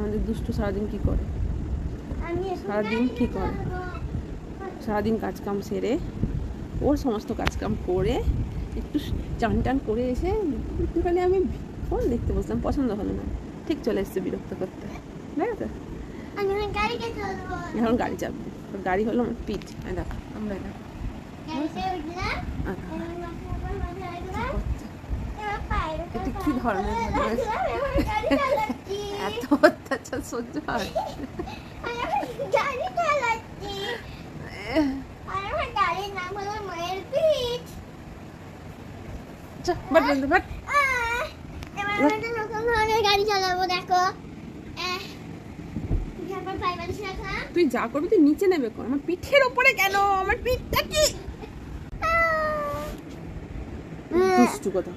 আমাদের দুষ্টু সারাদিন কি করে, সারাদিন কি করে, সারাদিন কাজকাম সেরে ওর সমস্ত কাজকাম করে একটু চান টান করে এসে একটুখানি আমি ফোন দেখতে বসলাম, পছন্দ হলো না, ঠিক চলে এসছে বিরক্ত করতে। ঠিক আছে, এখন গাড়ি চাপবে, গাড়ি হলো আমার পিঠ। দেখো আমরা দেখো এটা কি ধরনের এত অত্যাচার সহ্য হয়? গাড়ি চালাবো দেখো। তুই যা করবি তুই নিচে নেবে কর, আমার পিঠের ওপরে কেন? আমার পিঠটা কি দুষ্টু কথা।